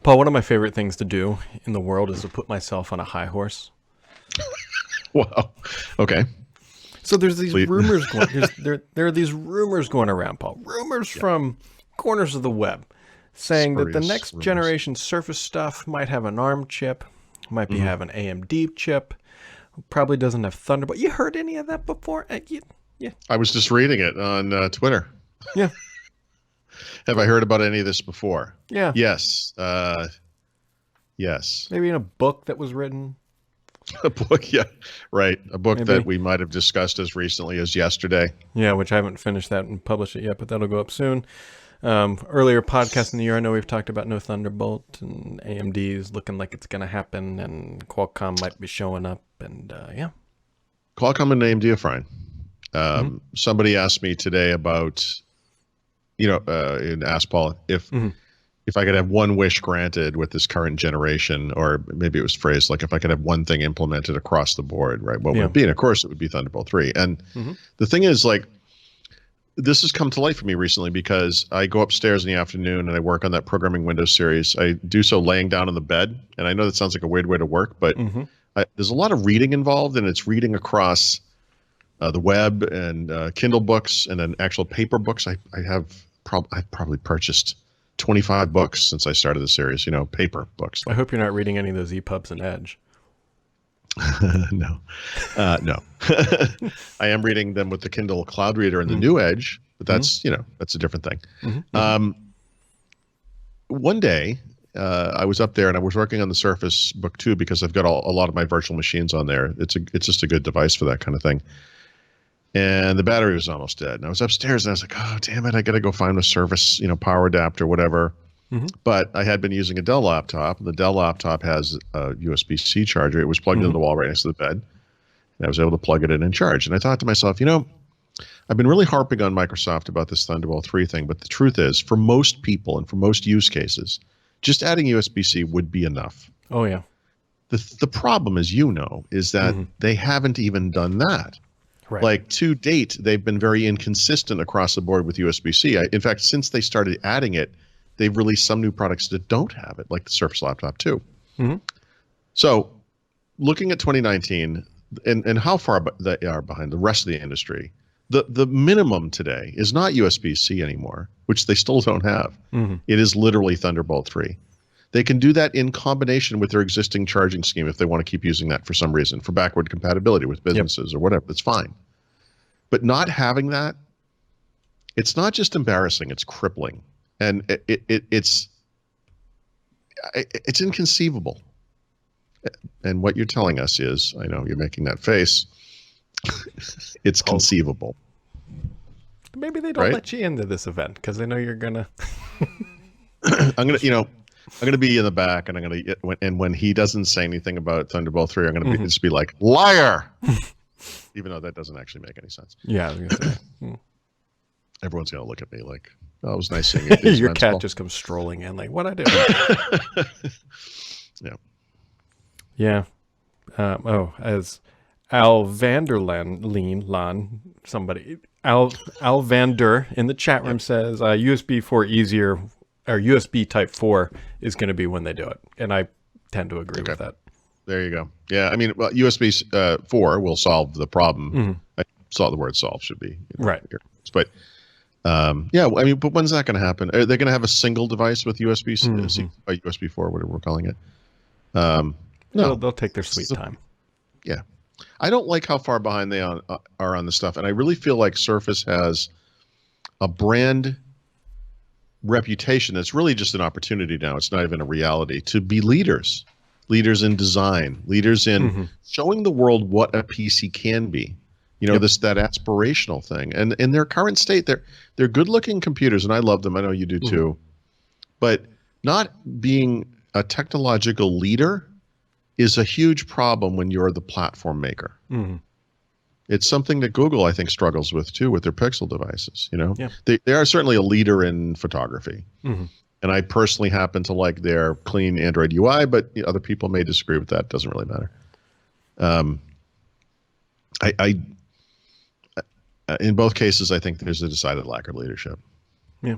Paul, one of my favorite things to do in the world is to put myself on a high horse. Wow. Okay. So there's these Please. rumors going. There are these rumors going around, Paul. Rumors from corners of the web, saying that the Spurious next rumors. generation Surface stuff might have an ARM chip, might be have an AMD chip, probably doesn't have Thunderbolt. You heard any of that before? Yeah, I was just reading it on Twitter. yeah, Have I heard about any of this before? yeah. Yes. Yes. Maybe in a book that was written. A book. Yeah. Right. A book Maybe. that we might have discussed as recently as yesterday. Yeah, which I haven't finished that and published it yet, but that'll go up soon. Earlier podcast in the year, I know we've talked about no Thunderbolt, and AMD is looking like it's going to happen, and Qualcomm might be showing up, and yeah. Qualcomm and AMD are fine. Somebody asked me today about, and asked Paul if I could have one wish granted with this current generation, or maybe it was phrased like if I could have one thing implemented across the board, right? What would it be? And of course, it would be Thunderbolt 3. And the thing is, like, this has come to light for me recently because I go upstairs in the afternoon and I work on that programming Windows series. I do so laying down on the bed, and I know that sounds like a weird way to work, but there's a lot of reading involved, and it's reading across the web and Kindle books and then actual paper books. I've probably purchased 25 books since I started the series, paper books. I hope you're not reading any of those EPUBs in Edge. No. I am reading them with the Kindle Cloud Reader and the new Edge, but that's, that's a different thing. One day, I was up there and I was working on the Surface Book 2 because I've got a lot of my virtual machines on there. It's just a good device for that kind of thing. And the battery was almost dead. And I was upstairs and I was like, oh, damn it, I got to go find a Surface, power adapter, whatever. But I had been using a Dell laptop, and the Dell laptop has a USB-C charger. It was plugged into the wall right next to the bed, and I was able to plug it in and charge. And I thought to myself, I've been really harping on Microsoft about this Thunderbolt 3 thing, but the truth is, for most people and for most use cases, just adding USB-C would be enough. Oh, yeah. The problem, as you know, is that they haven't even done that. Right. Like, to date, they've been very inconsistent across the board with USB-C. In fact, since they started adding it, they've released some new products that don't have it, like the Surface Laptop 2. So looking at 2019 and how far they are behind the rest of the industry, the minimum today is not USB-C anymore, which they still don't have. It is literally Thunderbolt 3. They can do that in combination with their existing charging scheme if they want to keep using that for some reason, for backward compatibility with businesses or whatever. That's fine. But not having that, it's not just embarrassing, it's crippling. And it's inconceivable. And what you're telling us is, I know you're making that face, it's conceivable. Maybe they don't let you into this event because they know you're gonna. I'm gonna be in the back, and when he doesn't say anything about Thunderbolt 3, I'm gonna just be like, liar, even though that doesn't actually make any sense. Yeah, I was gonna say. Everyone's gonna look at me like, oh, it was nice seeing you. Your cat just comes strolling in, like, what I do? Yeah. Yeah. As Al Vanderlaan, somebody, Al Vander in the chat room says USB 4 easier, or USB Type 4 is going to be when they do it. And I tend to agree with that. There you go. Yeah, I mean, well, USB 4 will solve the problem. I saw the word solve should be. Right. But yeah, I mean, but when's that going to happen? Are they going to have a single device with USB-C, USB 4, whatever we're calling it? No, they'll take their sweet time. Yeah, I don't like how far behind they are on this stuff, and I really feel like Surface has a brand reputation that's really just an opportunity now. It's not even a reality to be leaders in design, leaders in showing the world what a PC can be. That aspirational thing, and in their current state, they're good-looking computers, and I love them. I know you do too, but not being a technological leader is a huge problem when you're the platform maker. It's something that Google, I think, struggles with too with their Pixel devices. They are certainly a leader in photography, and I personally happen to like their clean Android UI, but other people may disagree with that. Doesn't really matter. In both cases, I think there's a decided lack of leadership. Yeah.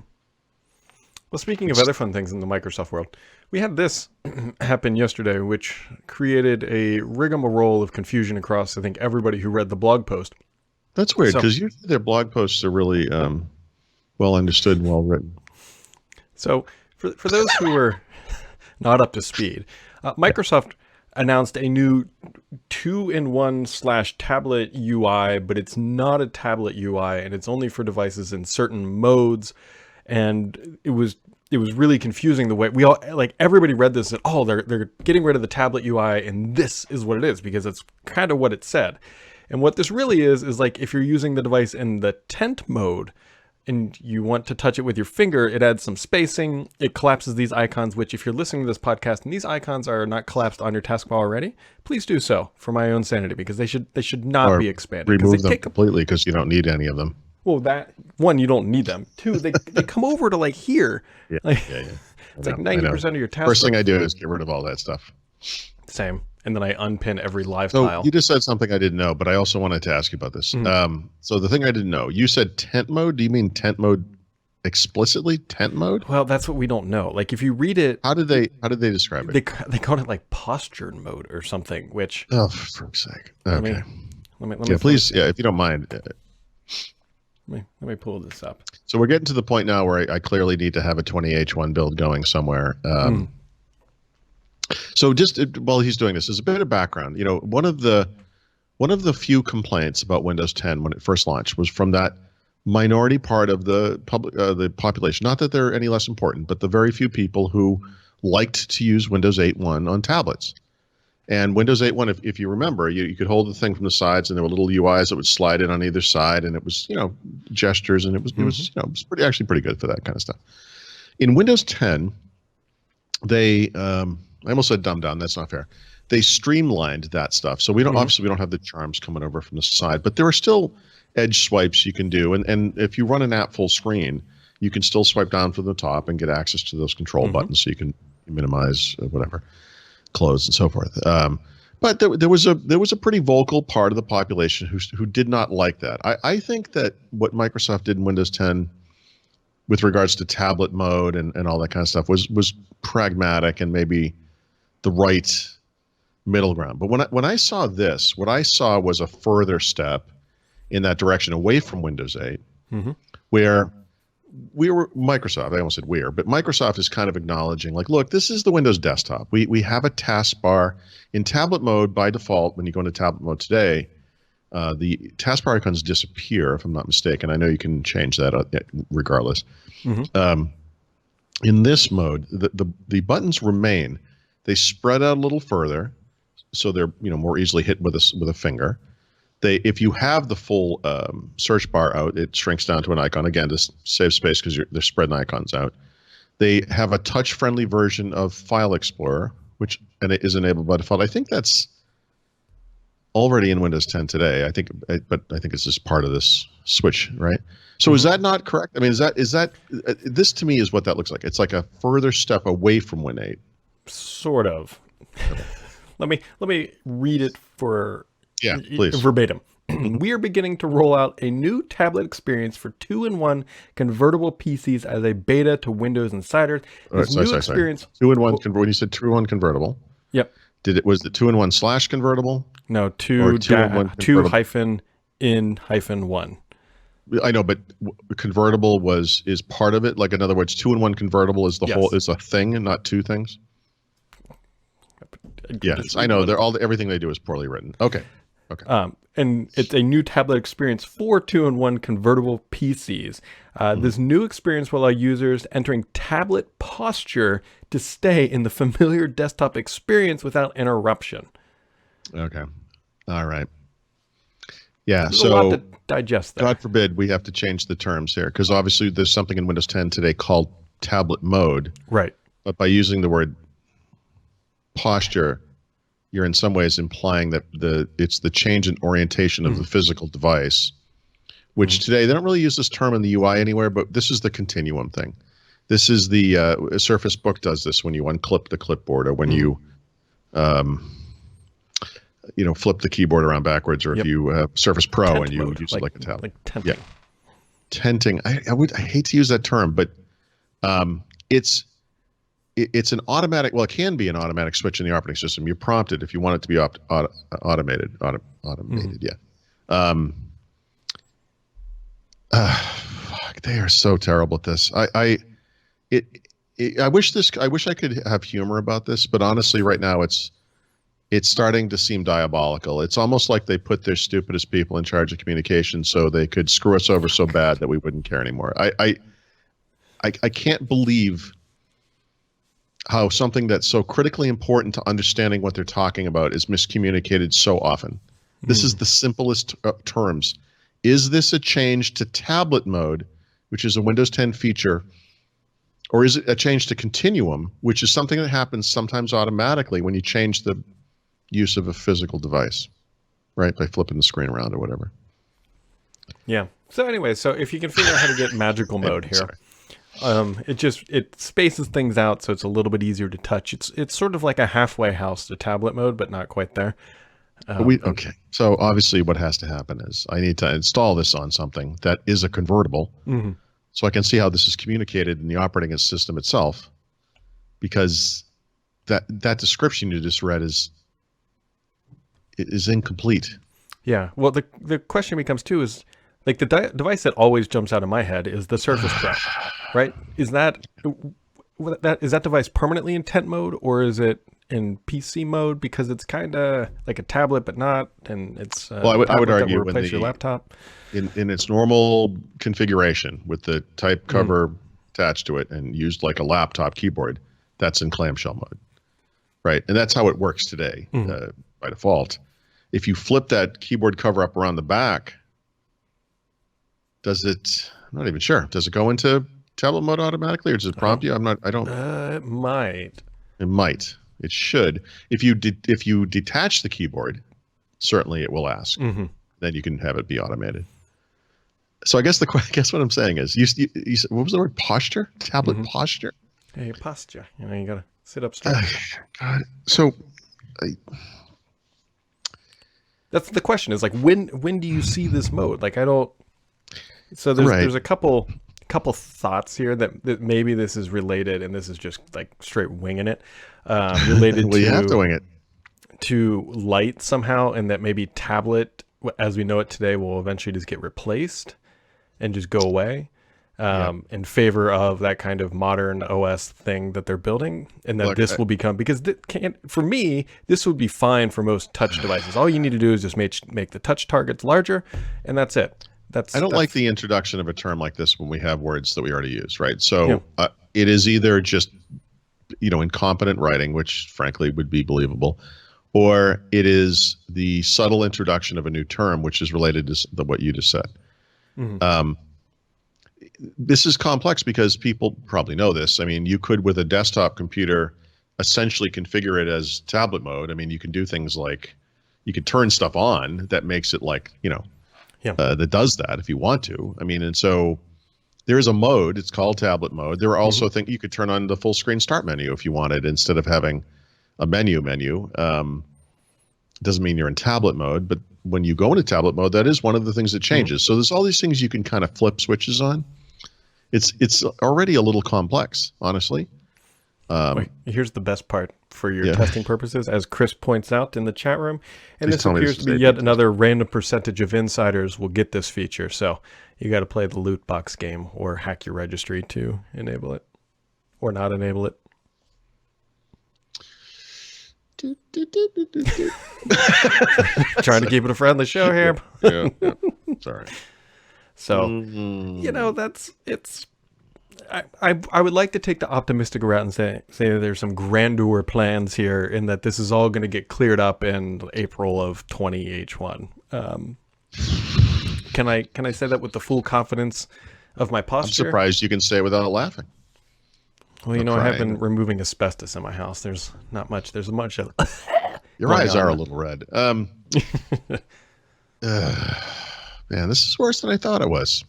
Well, speaking of other fun things in the Microsoft world, we had this happen yesterday, which created a rigmarole of confusion across, I think, everybody who read the blog post. That's weird So- because usually their blog posts are really well understood and well written. So, for those who are not up to speed, Microsoft announced a new 2-in-1 / tablet UI, but it's not a tablet UI, and it's only for devices in certain modes. And it was really confusing the way we all, like, everybody read this and, oh, they're getting rid of the tablet UI, and this is what it is, because it's kind of what it said. And what this really is like, if you're using the device in the tent mode and you want to touch it with your finger, it adds some spacing. It collapses these icons, which if you're listening to this podcast and these icons are not collapsed on your taskbar already, please do so for my own sanity, because they should not Or be expanded. 'cause remove they them take completely because you don't need any of them. well, that one, you don't need them. Two, they come over to like here. Yeah, Like, yeah. it's I like know, I know. 90% of your task. First thing I do is get rid of all that stuff. Same. And then I unpin every live So tile. you just said something I didn't know, but I also wanted to ask you about this. So the thing I didn't know, you said tent mode. Do you mean tent mode explicitly? Tent mode? Well, that's what we don't know. Like, if you read it, How did they describe it? they called it like posture mode or something, which Oh, for fuck's sake. Okay. let me Yeah, please. Yeah, if you don't mind. let me pull this up. So we're getting to the point now where I clearly need to have a 20H1 build going somewhere. So just while he's doing this, as a bit of background, one of the few complaints about Windows 10 when it first launched was from that minority part of the population. Not that they're any less important, but the very few people who liked to use Windows 8.1 on tablets. And Windows 8.1, if you remember, you could hold the thing from the sides, and there were little UIs that would slide in on either side, and it was gestures, and it was actually pretty good for that kind of stuff. In Windows 10, they I almost said dumbed down. That's not fair. They streamlined that stuff, so obviously we don't have the charms coming over from the side, but there are still edge swipes you can do, and if you run an app full screen, you can still swipe down from the top and get access to those control buttons, so you can minimize whatever, close and so forth. But there was a pretty vocal part of the population who did not like that. I think that what Microsoft did in Windows 10 with regards to tablet mode and all that kind of stuff was pragmatic and maybe the right middle ground. But when I saw this, what I saw was a further step in that direction away from Windows 8, where Microsoft, I almost said but Microsoft is kind of acknowledging, like, look, this is the Windows desktop. We have a taskbar in tablet mode by default. When you go into tablet mode today, the taskbar icons disappear, if I'm not mistaken. I know you can change that regardless. In this mode, the buttons remain. They spread out a little further, so they're more easily hit with a finger. If you have the full search bar out, it shrinks down to an icon again to save space because they're spreading icons out. They have a touch-friendly version of File Explorer, and it is enabled by default. I think that's already in Windows 10 today. But I think it's just part of this switch, right? So is that not correct? I mean, is that this to me is what that looks like? It's like a further step away from Win 8. Sort of. Let me read it for please. verbatim. We are beginning to roll out a new tablet experience for 2-in-1 convertible PCs as a beta to Windows Insiders. Sorry. 2-in-1 when you said 2-in-1 convertible. Yip. Was the 2-in-1 / convertible? No, 2-in-1 2-1. I know, but convertible is part of it. Like, in other words, 2-in-1 convertible is is a thing and not two things. Yes, I know. Everything they do is poorly written. Okay. And it's a new tablet experience for 2-in-1 convertible PCs. This new experience will allow users entering tablet posture to stay in the familiar desktop experience without interruption. Okay. All right. Yeah. There's a lot to digest there. God forbid we have to change the terms here, because obviously there's something in Windows 10 today called tablet mode. Right. But by using the word posture, you're in some ways implying that it's the change in orientation of the physical device, which today they don't really use this term in the UI anywhere, but this is the continuum thing. This is the Surface Book does this when you unclip the clipboard, or when you flip the keyboard around backwards, or if you have Surface Pro Tent and you mode, use it like a tablet. Like tenting. Yeah. Tenting. I hate to use that term, but it's an automatic. Well, it can be an automatic switch in the operating system. You're prompted if you want it to be automated. Automated, yeah. Fuck, they are so terrible at this. I wish I could have humor about this, but honestly, right now it's starting to seem diabolical. It's almost like they put their stupidest people in charge of communication so they could screw us over so bad that we wouldn't care anymore. I can't believe how something that's so critically important to understanding what they're talking about is miscommunicated so often. This is the simplest terms. Is this a change to tablet mode, which is a Windows 10 feature, or is it a change to Continuum, which is something that happens sometimes automatically when you change the use of a physical device, right? By flipping the screen around or whatever. Yeah. So anyway, so if you can figure out how to get magical mode here, it spaces things out so it's a little bit easier to touch. It's sort of like a halfway house to tablet mode, but not quite there. Okay. So obviously what has to happen is I need to install this on something that is a convertible so I can see how this is communicated in the operating system itself, because that description you just read is incomplete. Yeah. Well, the question becomes too is like the device that always jumps out of my head is the Surface Pro, right? Is that device permanently in tent mode, or is it in PC mode because it's kind of like a tablet but not, and it's well, I would argue when replace your laptop in its normal configuration with the type cover attached to it and used like a laptop keyboard, that's in clamshell mode, right? And that's how it works today by default. If you flip that keyboard cover up around the back, does it? I'm not even sure. Does it go into tablet mode automatically, or does it prompt you? I don't. It might. It might. It should. If you detach the keyboard, certainly it will ask. Then you can have it be automated. So I guess what I'm saying is, you said, what was the word? Posture? Tablet posture? Hey, posture. You gotta sit up straight. God. So that's the question. Is like when do you see this mode? Like I don't. So there's a couple thoughts here that maybe this is related, and this is just like straight winging it. Related well, you have to wing it. To light somehow, and that maybe tablet as we know it today will eventually just get replaced and just go away in favor of that kind of modern OS thing that they're building, and that this will become, because for me this would be fine for most touch devices. All you need to do is just make the touch targets larger, and that's it. I don't like the introduction of a term like this when we have words that we already use, right? So it is either just incompetent writing, which frankly would be believable, or it is the subtle introduction of a new term, which is related to what you just said. This is complex because people probably know this. I mean, you could, with a desktop computer, essentially configure it as tablet mode. I mean, you can do things like you could turn stuff on that makes it like, that does that if you want to. I mean, and so there is a mode. It's called tablet mode. There are also things you could turn on the full screen start menu if you wanted, instead of having a menu. Doesn't mean you're in tablet mode, but when you go into tablet mode, that is one of the things that changes. So there's all these things you can kind of flip switches on. It's already a little complex, honestly. Wait, here's the best part for your testing purposes, as Chris points out in the chat room, and this appears to be yet another random percentage of insiders will get this feature. So you got to play the loot box game or hack your registry to enable it, or not enable it. Trying to keep it a friendly show here. Yeah. Sorry. So, I would like to take the optimistic route and say that there's some grandeur plans here, and that this is all going to get cleared up in April of 20H1. Can I say that with the full confidence of my posture? I'm surprised you can say it without laughing. Well, I have been removing asbestos in my house. There's not much. There's a bunch of. Your eyes are a little red. Man, this is worse than I thought it was.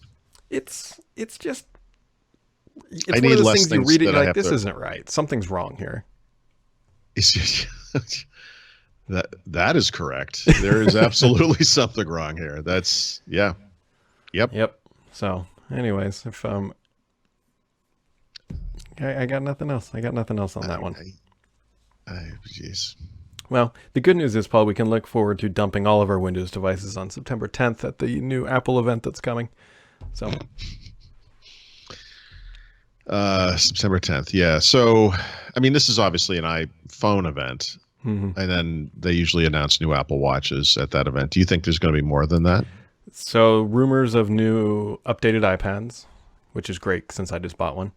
It's just. It's I one of need those less things you things read it, that you're I like, this have to- isn't right. Something's wrong here. That is correct. There is absolutely something wrong here. That's Yep. So, anyways, if I got nothing else. I got nothing else on that one. Jeez. Well, the good news is, Paul, we can look forward to dumping all of our Windows devices on September 10th at the new Apple event that's coming. So, September 10th. Yeah. So, I mean, this is obviously an iPhone event, and then they usually announce new Apple Watches at that event. Do you think there's going to be more than that? so rumors of new updated iPads, which is great since I just bought one.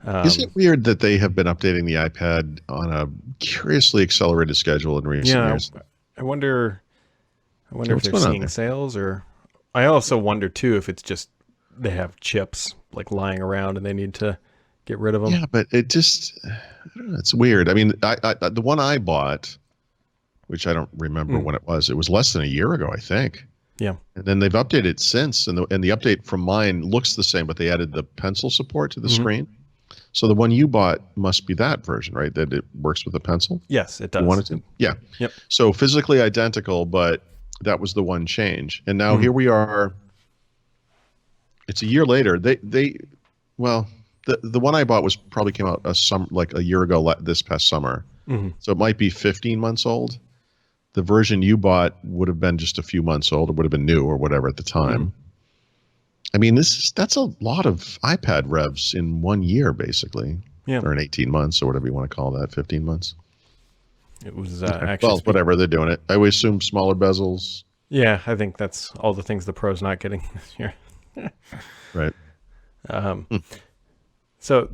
Isn't it weird that they have been updating the iPad on a curiously accelerated schedule in recent years? I wonder if What's they're going on seeing there? sales, or I also wonder too if it's just they have chips like lying around and they need to get rid of them. Yeah, but it just, I don't know, it's weird. I mean, I the one I bought, which I don't remember when it was less than a year ago, I think. Yeah. And then they've updated it since, and the update from mine looks the same, but they added the pencil support to the screen. So the one you bought must be that version, right? That it works with the pencil. Yes, it does. You want it to? Yeah. Yep. So physically identical, but that was the one change. And now here we are. It's a year later. Well, the one I bought was probably came out like a year ago this past summer. So it might be 15 months old. The version you bought would have been just a few months old. It would have been new or whatever at the time. I mean, that's a lot of iPad revs in 1 year, basically. Yeah. Or in 18 months or whatever you want to call that, 15 months. It was actually. Well, whatever, they're doing it. I would assume smaller bezels. Yeah, I think that's all the things the Pro's not getting this year. Right. So,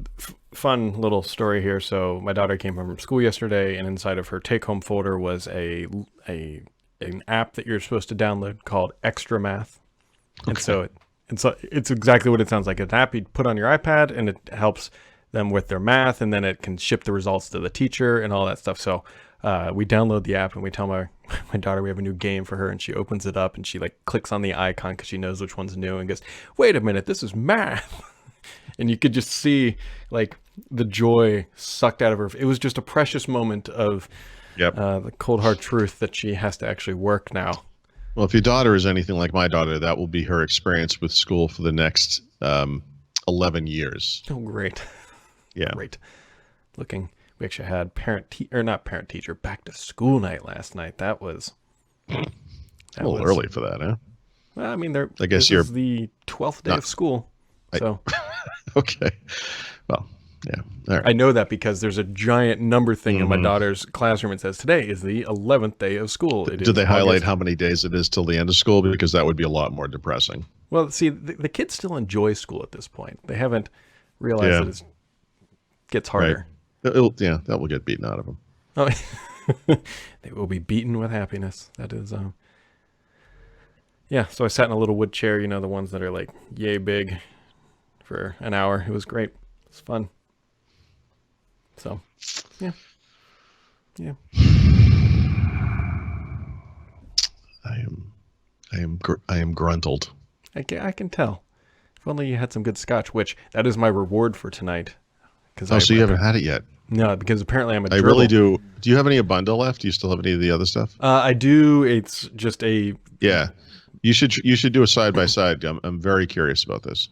fun little story here. So, my daughter came home from school yesterday, and inside of her take-home folder was an app that you're supposed to download called Extra Math. And so it's exactly what it sounds like. An app you put on your iPad, and it helps them with their math, and then it can ship the results to the teacher and all that stuff. So we download the app, and we tell my daughter we have a new game for her, and she opens it up, and she like clicks on the icon because she knows which one's new, and goes, "Wait a minute, this is math." And you could just see like the joy sucked out of her. It was just a precious moment of the cold hard truth that she has to actually work now. Well, if your daughter is anything like my daughter, that will be her experience with school for the next 11 years. Oh, great. Yeah. Great. We actually had parent teacher back to school night last night. That was A little early for that, huh? Well, I mean, I guess this is the 12th day of school. So Okay. Well, yeah. All right. I know that because there's a giant number thing in my daughter's classroom. It says today is the 11th day of school. Did they highlight how many days it is till the end of school? Because that would be a lot more depressing. Well, see, the kids still enjoy school at this point. They haven't realized that it gets harder. Right. That will get beaten out of them. Oh, they will be beaten with happiness. That is, yeah. So I sat in a little wood chair, the ones that are like yay big, for an hour. It was great. It was fun. So, yeah. I am gruntled. I can tell. If only you had some good scotch, which that is my reward for tonight. So you haven't had it yet? No, because apparently I'm a I really do. Do you have any Abunda left? Do you still have any of the other stuff? I do. It's just a... Yeah. You should do a side-by-side. I'm very curious about this.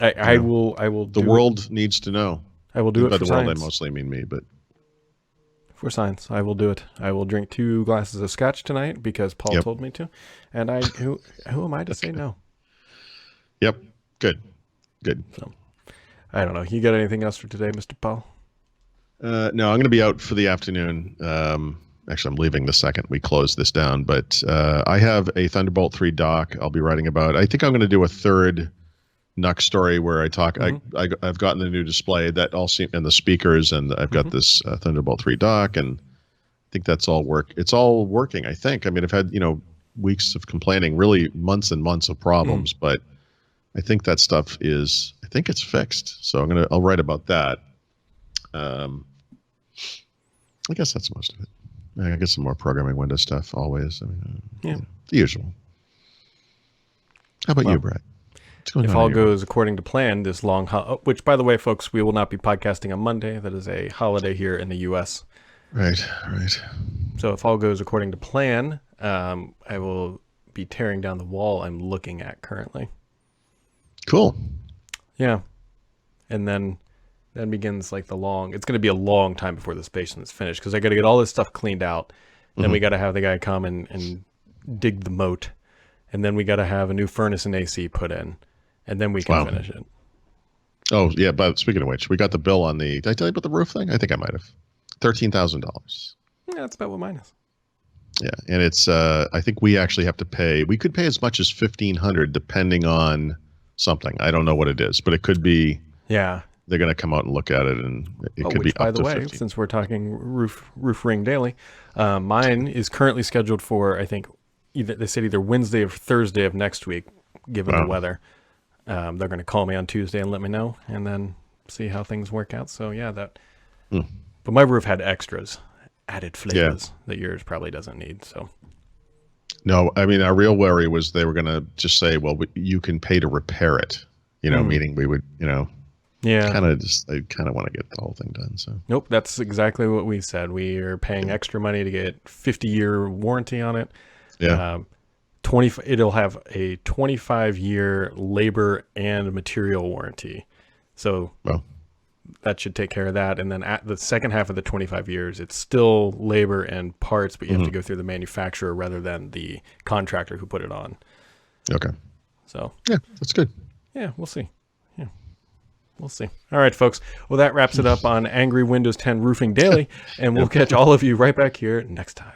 I will. The world needs to know. I will do it By for the world, science. I mostly mean me, but For science, I will do it. I will drink 2 glasses of scotch tonight because Paul told me to. And who am I to say no? Yep. Good. So, I don't know. You got anything else for today, Mr. Paul? No, I'm going to be out for the afternoon. Actually, I'm leaving the second we close this down, but I have a Thunderbolt 3 doc I'll be writing about. I think I'm going to do a third Nux story where I talk. I've gotten the new display that all seem and the speakers, and I've got this Thunderbolt 3 dock, and I think that's all work. It's all working. I think. I mean, I've had weeks of complaining, really months and months of problems, but I think that stuff is. I think it's fixed. So I'll write about that. I guess that's most of it. I get some more programming window stuff always. I mean, the usual. How about you, Brett? If all goes according to plan, this long which, by the way, folks, we will not be podcasting on Monday. That is a holiday here in the U.S. Right. So if all goes according to plan, I will be tearing down the wall I'm looking at currently. Cool. Yeah. and then begins like it's going to be a long time before this basement's finished because I got to get all this stuff cleaned out. Then we got to have the guy come and dig the moat, and then we got to have a new furnace and AC put in, and then we can finish it. Oh yeah, but speaking of which, we got the bill on the. Did I tell you about the roof thing? I think I might have. $13,000. Yeah, that's about what mine is. Yeah, and it's. I think we actually have to pay. We could pay as much as $1,500 depending on something. I don't know what it is, but it could be. Yeah. They're going to come out and look at it, and it could be up by the to way, 15. since we're talking roof ring daily, mine is currently scheduled for I think they said either Wednesday or Thursday of next week, given the weather. They're going to call me on Tuesday and let me know, and then see how things work out. So yeah, that. But my roof had extras, added flavors that yours probably doesn't need. So. No, I mean our real worry was they were going to just say, well, you can pay to repair it. Meaning we would, Yeah. I kind of want to get the whole thing done. So nope, that's exactly what we said. We are paying extra money to get 50-year warranty on it. Yeah. It'll have a 25-year labor and material warranty. So that should take care of that. And then at the second half of the 25 years, it's still labor and parts, but you have to go through the manufacturer rather than the contractor who put it on. Okay. So yeah, that's good. Yeah, we'll see. We'll see. All right, folks. Well, that wraps it up on Angry Windows 10 Roofing Daily, and we'll catch all of you right back here next time.